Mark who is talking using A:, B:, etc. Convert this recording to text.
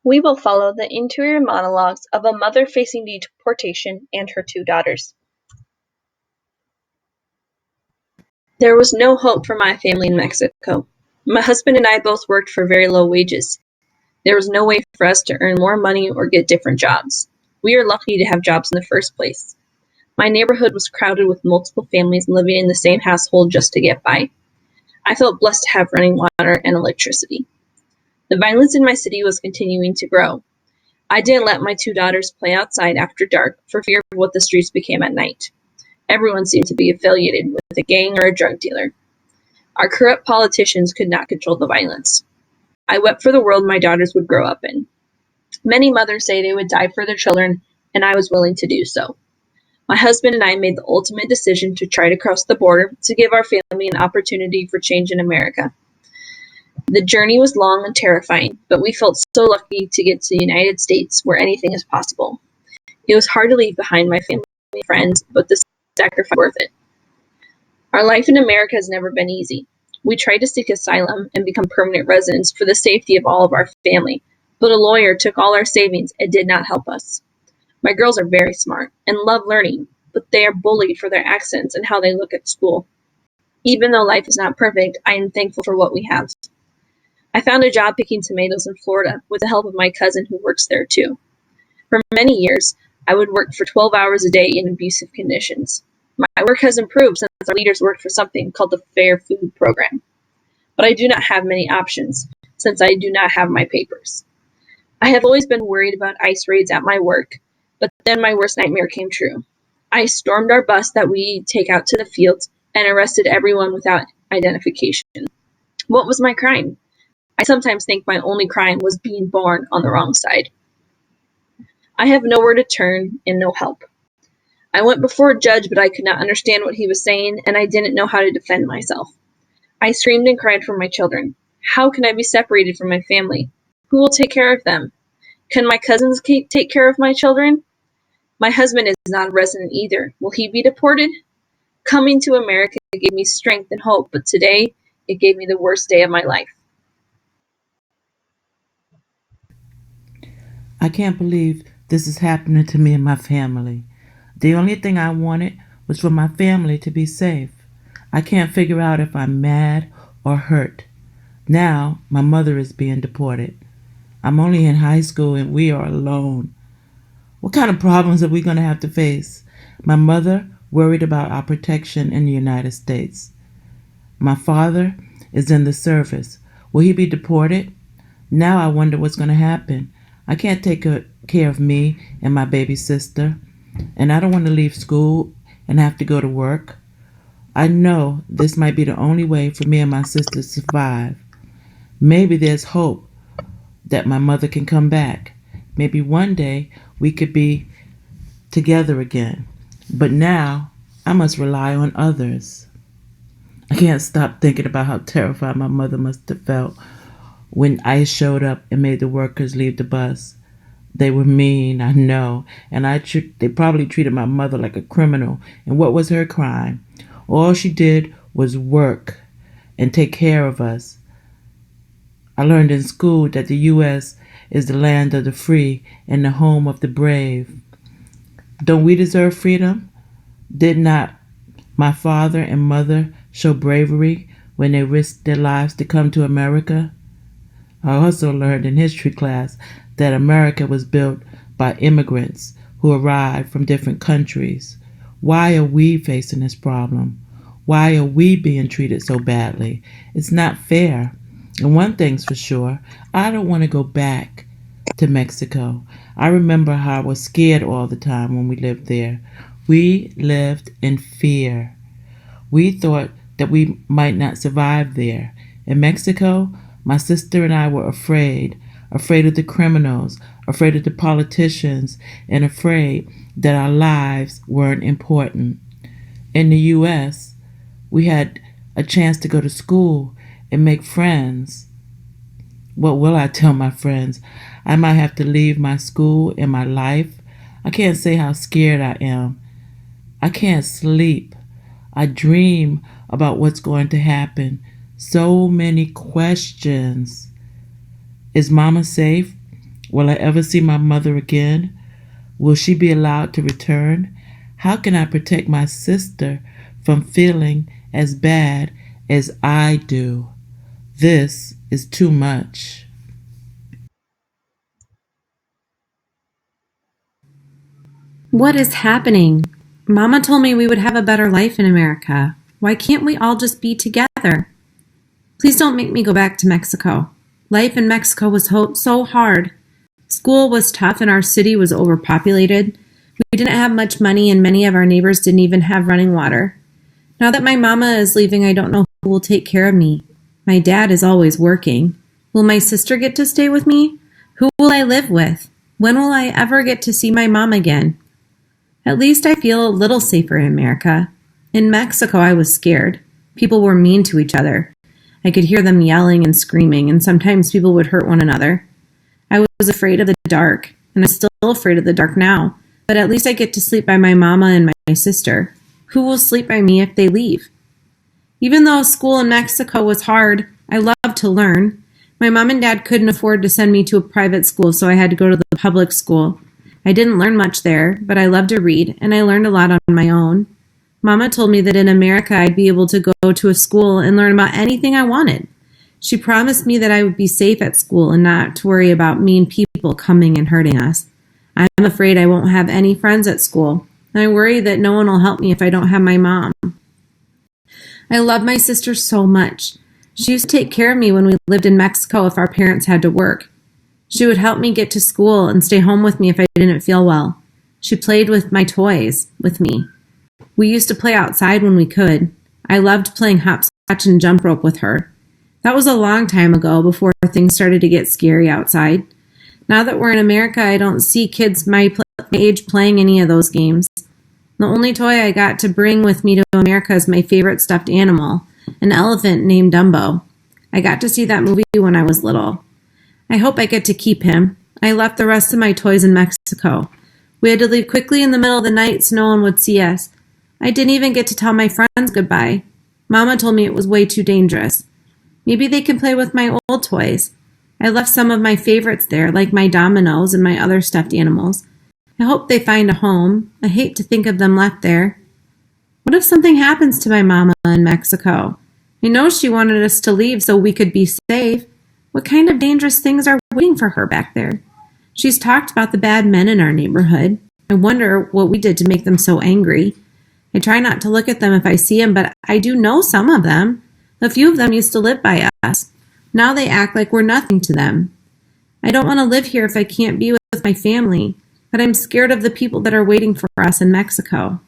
A: We will follow the interior monologues of a mother facing deportation and her two daughters. There was no hope for my family in Mexico. My husband and I both worked for very low wages. There was no way for us to earn more money or get different jobs. We are lucky to have jobs in the first place. My neighborhood was crowded with multiple families living in the same household just to get by. I felt blessed to have running water and electricity. The violence in my city was continuing to grow. I didn't let my two daughters play outside after dark for fear of what the streets became at night. Everyone seemed to be affiliated with a gang or a drug dealer. Our corrupt politicians could not control the violence. I wept for the world my daughters would grow up in. Many mothers say they would die for their children, and I was willing to do so. My husband and I made the ultimate decision to try to cross the border to give our family an opportunity for change in America. The journey was long and terrifying, but we felt so lucky to get to the United States where anything is possible. It was hard to leave behind my family and friends, but the sacrifice was worth it. Our life in America has never been easy. We tried to seek asylum and become permanent residents for the safety of all of our family, but a lawyer took all our savings and did not help us. My girls are very smart and love learning, but they are bullied for their accents and how they look at school. Even though life is not perfect, I am thankful for what we have. I found a job picking tomatoes in Florida with the help of my cousin who works there too. For many years, I would work for 12 hours a day in abusive conditions. My work has improved since our leaders worked for something called the Fair Food Program. But I do not have many options since I do not have my papers. I have always been worried about ICE raids at my work, but then my worst nightmare came true. ICE stormed our bus that we take out to the fields and arrested everyone without identification. What was my crime? I sometimes think my only crime was being born on the wrong side. I have nowhere to turn and no help. I went before a judge, but I could not understand what he was saying, and I didn't know how to defend myself. I screamed and cried for my children. How can I be separated from my family? Who will take care of them? Can my cousins take care of my children? My husband is not a resident either. Will he be deported? Coming to America gave me strength and hope, but today it gave me the worst day of my life.
B: I can't believe this is happening to me and my family. The only thing I wanted was for my family to be safe. I can't figure out if I'm mad or hurt. Now, my mother is being deported. I'm only in high school and we are alone. What kind of problems are we going to have to face? My mother worried about our protection in the United States. My father is in the service. Will he be deported? Now I wonder what's going to happen. I can't take care of me and my baby sister, and I don't want to leave school and have to go to work. I know this might be the only way for me and my sister to survive. Maybe there's hope that my mother can come back. Maybe one day we could be together again. But now I must rely on others. I can't stop thinking about how terrified my mother must have felt when ICE showed up and made the workers leave the bus. They were mean, I know, and they probably treated my mother like a criminal. And what was her crime? All she did was work and take care of us. I learned in school that the U.S. is the land of the free and the home of the brave. Don't we deserve freedom? Did not my father and mother show bravery when they risked their lives to come to America? I also learned in history class that America was built by immigrants who arrived from different countries. Why are we facing this problem? Why are we being treated so badly? It's not fair. And one thing's for sure, I don't want to go back to Mexico. I remember how I was scared all the time when we lived there. We lived in fear. We thought that we might not survive there. In Mexico, my sister and I were afraid of the criminals, afraid of the politicians, and afraid that our lives weren't important. In the U.S., we had a chance to go to school and make friends. What will I tell my friends? I might have to leave my school and my life. I can't say how scared I am. I can't sleep. I dream about what's going to happen. So many questions. Is Mama safe? Will I ever see my mother again? Will she be allowed to return? How can I protect my sister from feeling as bad as I do? This is too much.
C: What is happening? Mama told me we would have a better life in America. Why can't we all just be together? Please don't make me go back to Mexico. Life in Mexico was so hard. School was tough and our city was overpopulated. We didn't have much money and many of our neighbors didn't even have running water. Now that my mama is leaving, I don't know who will take care of me. My dad is always working. Will my sister get to stay with me? Who will I live with? When will I ever get to see my mom again? At least I feel a little safer in America. In Mexico, I was scared. People were mean to each other. I could hear them yelling and screaming, and sometimes people would hurt one another. I was afraid of the dark, and I'm still afraid of the dark now, but at least I get to sleep by my mama and my sister. Who will sleep by me if they leave? Even though school in Mexico was hard, I loved to learn. My mom and dad couldn't afford to send me to a private school, so I had to go to the public school. I didn't learn much there, but I loved to read, and I learned a lot on my own. Mama told me that in America I'd be able to go to a school and learn about anything I wanted. She promised me that I would be safe at school and not to worry about mean people coming and hurting us. I'm afraid I won't have any friends at school, and I worry that no one will help me if I don't have my mom. I love my sister so much. She used to take care of me when we lived in Mexico if our parents had to work. She would help me get to school and stay home with me if I didn't feel well. She played with my toys with me. We used to play outside when we could. I loved playing hopscotch and jump rope with her. That was a long time ago before things started to get scary outside. Now that we're in America, I don't see kids my age playing any of those games. The only toy I got to bring with me to America is my favorite stuffed animal, an elephant named Dumbo. I got to see that movie when I was little. I hope I get to keep him. I left the rest of my toys in Mexico. We had to leave quickly in the middle of the night so no one would see us. I didn't even get to tell my friends goodbye. Mama told me it was way too dangerous. Maybe they can play with my old toys. I left some of my favorites there, like my dominoes and my other stuffed animals. I hope they find a home. I hate to think of them left there. What if something happens to my mama in Mexico? I know she wanted us to leave so we could be safe. What kind of dangerous things are waiting for her back there? She's talked about the bad men in our neighborhood. I wonder what we did to make them so angry. I try not to look at them if I see them, but I do know some of them. A few of them used to live by us. Now they act like we're nothing to them. I don't want to live here if I can't be with my family, but I'm scared of the people that are waiting for us in Mexico.